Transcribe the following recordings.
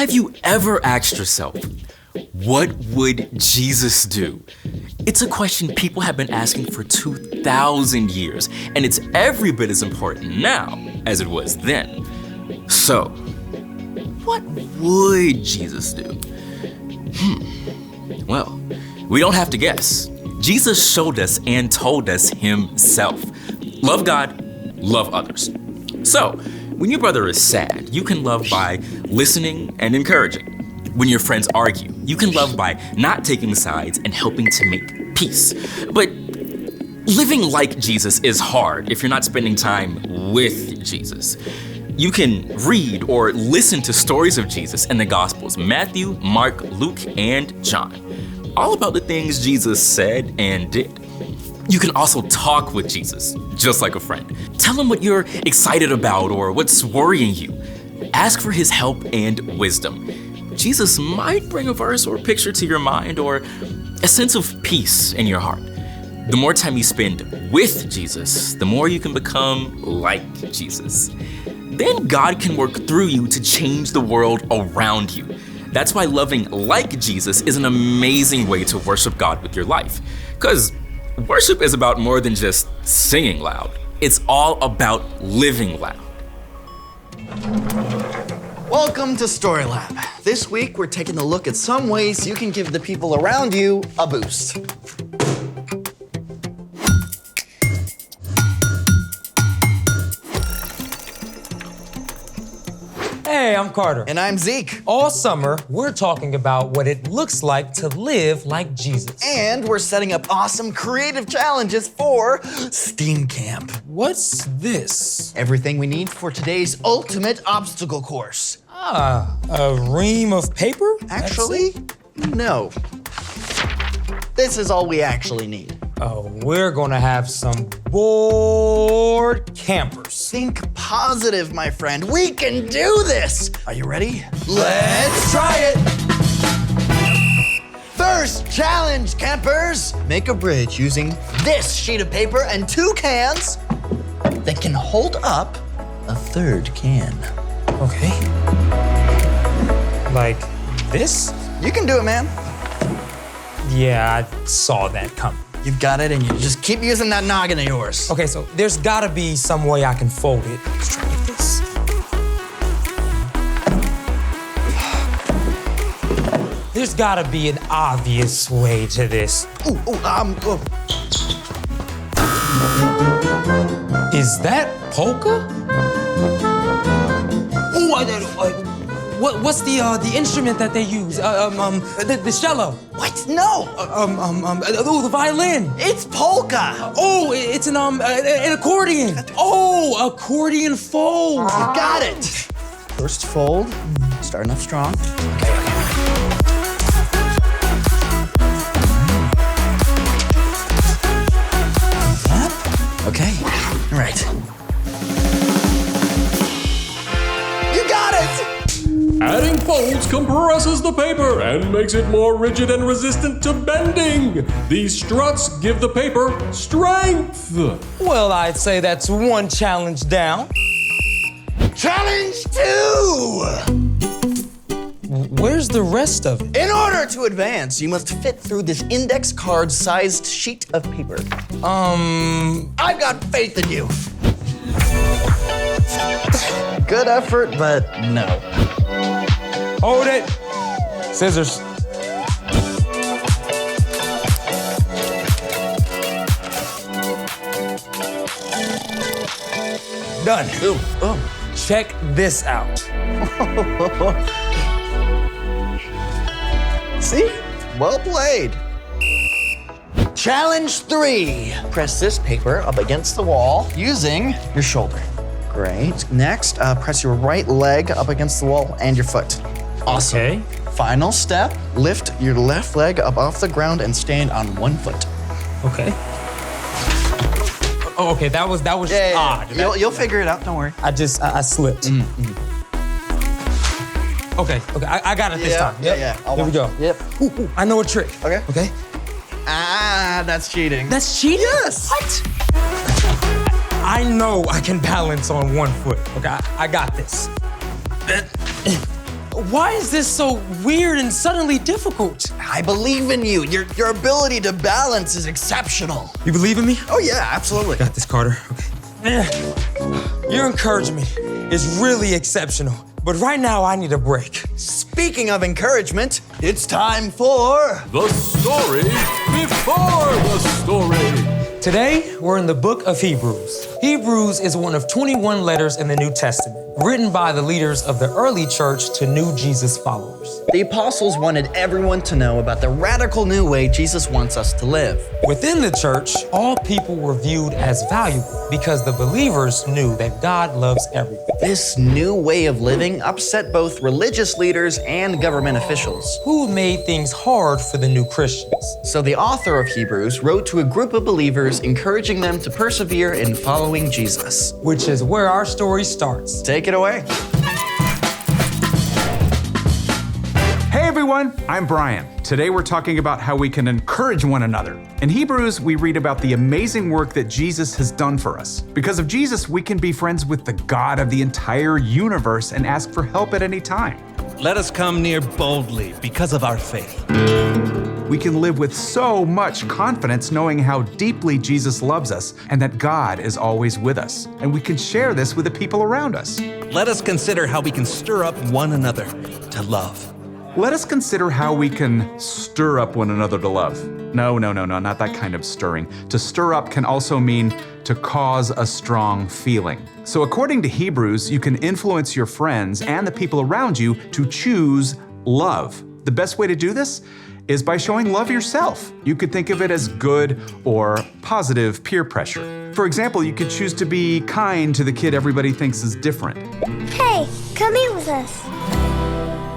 Have you ever asked yourself, what would Jesus do? It's a question people have been asking for 2,000 years, and it's every bit as important now as it was then. So, what would Jesus do? Well, we don't have to guess. Jesus showed us and told us himself. Love God, love others. So, when your brother is sad, you can love by listening and encouraging. When your friends argue, you can love by not taking sides and helping to make peace. But living like Jesus is hard if you're not spending time with Jesus. You can read or listen to stories of Jesus in the Gospels, Matthew, Mark, Luke, and John, all about the things Jesus said and did. You can also talk with Jesus, just like a friend. Tell him what you're excited about or what's worrying you. Ask for his help and wisdom. Jesus might bring a verse or picture to your mind or a sense of peace in your heart. The more time you spend with Jesus, the more you can become like Jesus. Then God can work through you to change the world around you. That's why loving like Jesus is an amazing way to worship God with your life. Because worship is about more than just singing loud. It's all about living loud. Welcome to Story Lab. This week, we're taking a look at some ways you can give the people around you a boost. Hey, I'm Carter. And I'm Zeke. All summer, we're talking about what it looks like to live like Jesus. And we're setting up awesome creative challenges for STEAM Camp. What's this? Everything we need for today's ultimate obstacle course. A ream of paper? Actually, no. This is all we actually need. Oh, we're gonna have some bored campers. Think positive, my friend. We can do this. Are you ready? Let's try it. First challenge, campers. Make a bridge using this sheet of paper and 2 cans that can hold up a 3rd can. Okay. Like this? You can do it, man. Yeah, I saw that coming. You've got it, and you just keep using that noggin of yours. Okay, so there's gotta be some way I can fold it. Let's try like this. There's gotta be an obvious way to this. Is that polka? What's the instrument that they use? The cello. What? No. The violin. It's polka. Oh, it's an accordion. Oh, accordion fold. You got it. First fold. Starting off strong. Okay. All right. You got it! Adding folds compresses the paper and makes it more rigid and resistant to bending. These struts give the paper strength. Well, I'd say that's one challenge down. Challenge 2! Where's the rest of it? In order to advance, you must fit through this index card-sized sheet of paper. I've got faith in you. Good effort, but no. Hold it. Scissors. Done. Ooh. Oh. Check this out. See? Well played. Challenge 3. Press this paper up against the wall using your shoulder. Great. Next, press your right leg up against the wall and your foot. Awesome. Okay. Final step, lift your left leg up off the ground and stand on 1 foot. Okay. Oh, okay, that was Yeah. odd. You'll figure it out, don't worry. I slipped. Okay, I got it this time. Yep. Yeah. Here we go. Yep. Ooh, I know a trick. Okay. That's cheating. That's cheating? Yes. What? I know I can balance on 1 foot. Okay, I got this. Why is this so weird and suddenly difficult? I believe in you. Your ability to balance is exceptional. You believe in me? Oh yeah, absolutely. Got this, Carter. Okay. Your encouragement is really exceptional, but right now I need a break. Speaking of encouragement, it's time for The story before the story. Today, we're in the book of Hebrews. Hebrews is one of 21 letters in the New Testament, written by the leaders of the early church to new Jesus followers. The apostles wanted everyone to know about the radical new way Jesus wants us to live. Within the church, all people were viewed as valuable because the believers knew that God loves everyone. This new way of living upset both religious leaders and government officials. Who made things hard for the new Christians. So the author of Hebrews wrote to a group of believers, encouraging them to persevere in following Jesus. Which is where our story starts. Take it away. Hey everyone, I'm Brian. Today we're talking about how we can encourage one another. In Hebrews, we read about the amazing work that Jesus has done for us. Because of Jesus, we can be friends with the God of the entire universe and ask for help at any time. Let us come near boldly because of our faith. We can live with so much confidence knowing how deeply Jesus loves us and that God is always with us. And we can share this with the people around us. Let us consider how we can stir up one another to love. Let us consider how we can stir up one another to love. No, not that kind of stirring. To stir up can also mean to cause a strong feeling. So according to Hebrews, you can influence your friends and the people around you to choose love. The best way to do this is by showing love yourself. You could think of it as good or positive peer pressure. For example, you could choose to be kind to the kid everybody thinks is different. Hey, come eat with us.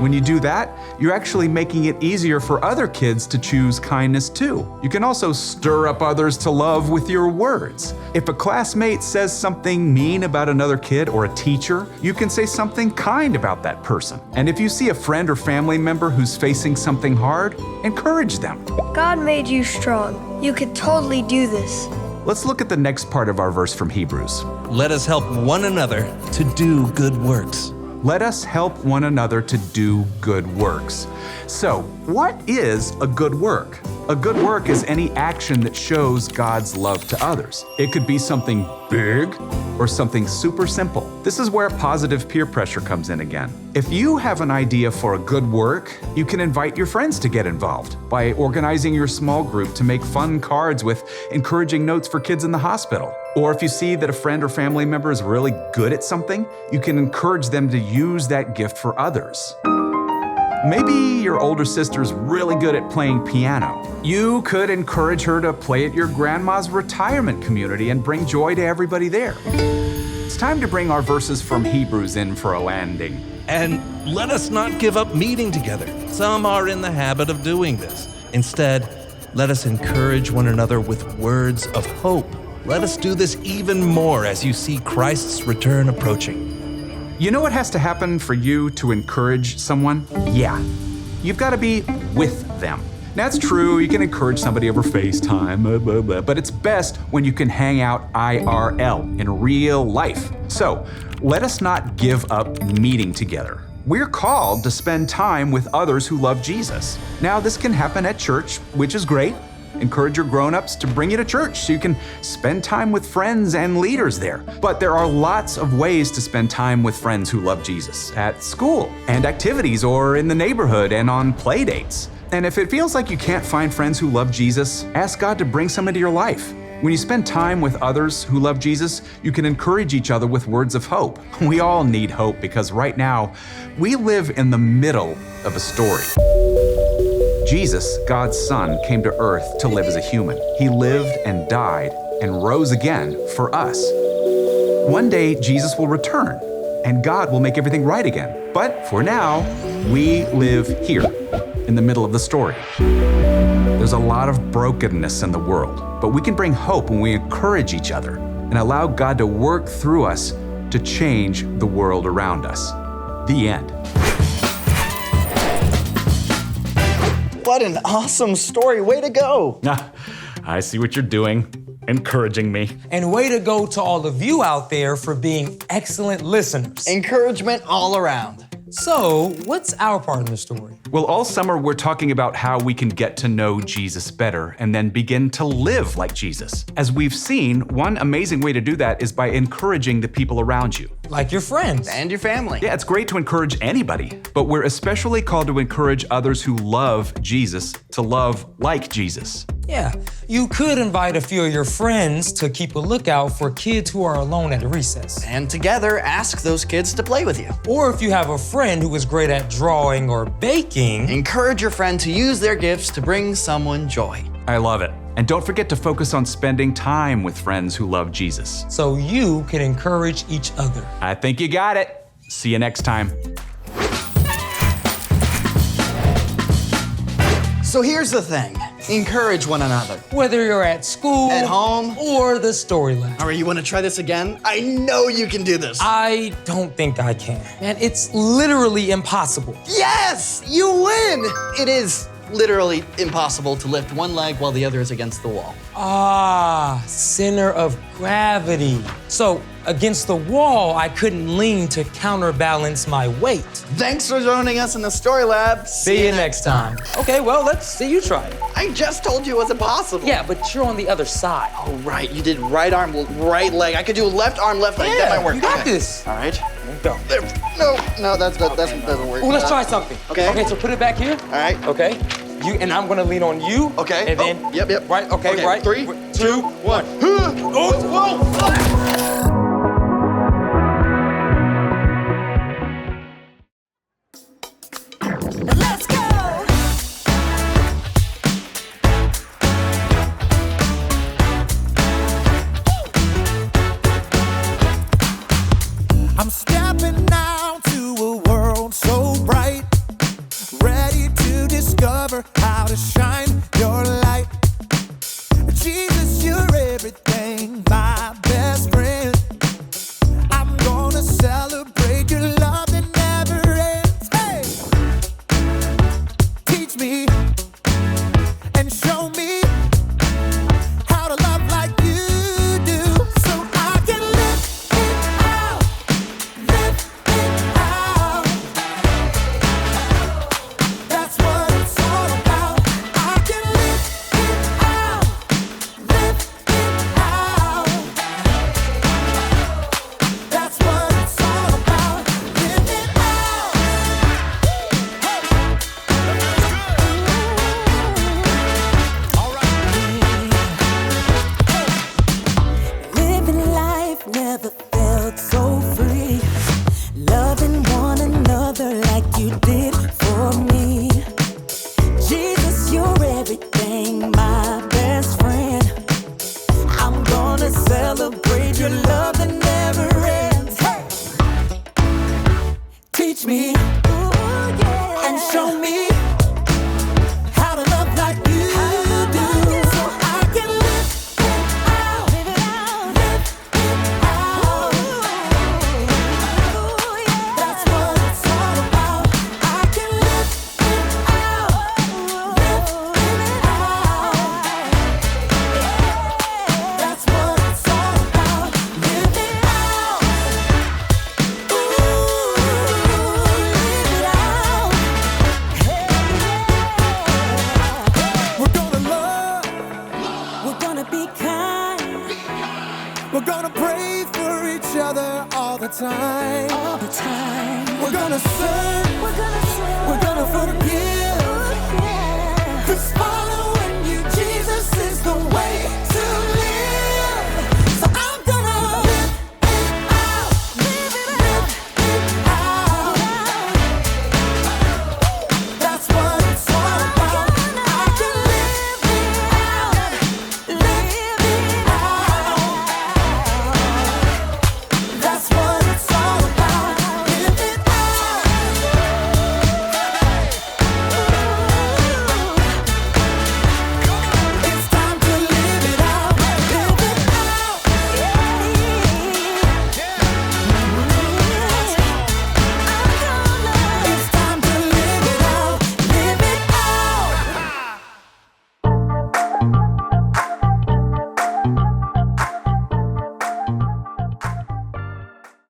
When you do that, you're actually making it easier for other kids to choose kindness too. You can also stir up others to love with your words. If a classmate says something mean about another kid or a teacher, you can say something kind about that person. And if you see a friend or family member who's facing something hard, encourage them. God made you strong. You could totally do this. Let's look at the next part of our verse from Hebrews. Let us help one another to do good works. Let us help one another to do good works. So, what is a good work? A good work is any action that shows God's love to others. It could be something big or something super simple. This is where positive peer pressure comes in again. If you have an idea for a good work, you can invite your friends to get involved by organizing your small group to make fun cards with encouraging notes for kids in the hospital. Or if you see that a friend or family member is really good at something, you can encourage them to use that gift for others. Maybe your older sister's really good at playing piano. You could encourage her to play at your grandma's retirement community and bring joy to everybody there. It's time to bring our verses from Hebrews in for a landing. And let us not give up meeting together. Some are in the habit of doing this. Instead, let us encourage one another with words of hope. Let us do this even more as you see Christ's return approaching. You know what has to happen for you to encourage someone? Yeah, you've got to be with them. That's true, you can encourage somebody over FaceTime, but it's best when you can hang out IRL, in real life. So, let us not give up meeting together. We're called to spend time with others who love Jesus. Now, this can happen at church, which is great. Encourage your grown-ups to bring you to church so you can spend time with friends and leaders there. But there are lots of ways to spend time with friends who love Jesus at school and activities or in the neighborhood and on play dates. And if it feels like you can't find friends who love Jesus, ask God to bring some into your life. When you spend time with others who love Jesus, you can encourage each other with words of hope. We all need hope because right now, we live in the middle of a story. Jesus, God's Son, came to earth to live as a human. He lived and died and rose again for us. One day, Jesus will return, and God will make everything right again. But for now, we live here, in the middle of the story. There's a lot of brokenness in the world, but we can bring hope when we encourage each other and allow God to work through us to change the world around us. The end. What an awesome story. Way to go. I see what you're doing, encouraging me. And way to go to all of you out there for being excellent listeners. Encouragement all around. So, what's our part in the story? Well, all summer we're talking about how we can get to know Jesus better and then begin to live like Jesus. As we've seen, one amazing way to do that is by encouraging the people around you. Like your friends. And your family. Yeah, it's great to encourage anybody, but we're especially called to encourage others who love Jesus to love like Jesus. Yeah, you could invite a few of your friends to keep a lookout for kids who are alone at recess. And together, ask those kids to play with you. Or if you have a friend who is great at drawing or baking, Encourage your friend to use their gifts to bring someone joy. I love it. And don't forget to focus on spending time with friends who love Jesus. so you can encourage each other. I think you got it. See you next time. So here's the thing. Encourage one another. Whether you're at school, At home. or the story lab. All right, you want to try this again? I know you can do this. I don't think I can. Man, it's literally impossible. Yes, you win. It is literally impossible to lift one leg while the other is against the wall. Ah, center of gravity. So against the wall, I couldn't lean to counterbalance my weight. Thanks for joining us in the Story Lab. See you next time. Okay, well, let's see you try it. I just told you it was impossible. Yeah, but you're on the other side. Oh, right. You did right arm, right leg. I could do left arm, left leg. That might work. you got Okay. this. All right. Go. There. No, that doesn't work. Oh, let's try something. Okay. Okay, so put it back here. All right. Okay. You and I'm gonna lean on you. Okay. And then. Oh, yep. Right. Okay. Right. 3, 2, 1. Oh, whoa! Let's go! I'm stepping out to a world so bright, ready to discover how to shine your light. Jesus, you're everything, my best friend. I'm gonna celebrate your love that never ends. Hey! Teach me and show me how to love like you do, so I can live it out. Live it out. That's what it's all about. I can live it out. Live it out. That's what it's all about. Live it out. Living life never felt so free. Loving one another like you did for me. Jesus, you're everything, my best friend. I'm gonna celebrate your love that never ends. Hey! Teach me and show me how to love like you do, so I can live it out. Live it out. That's what it's all about. I can live it out. Live it out. That's what it's all about. Live it out. Live it out. We're gonna love, We're gonna be kind we're gonna pray for each other all the time. all the time. We're gonna serve, We're gonna serve. we're gonna forgive. Yeah. 'Cause following you, Jesus, is the way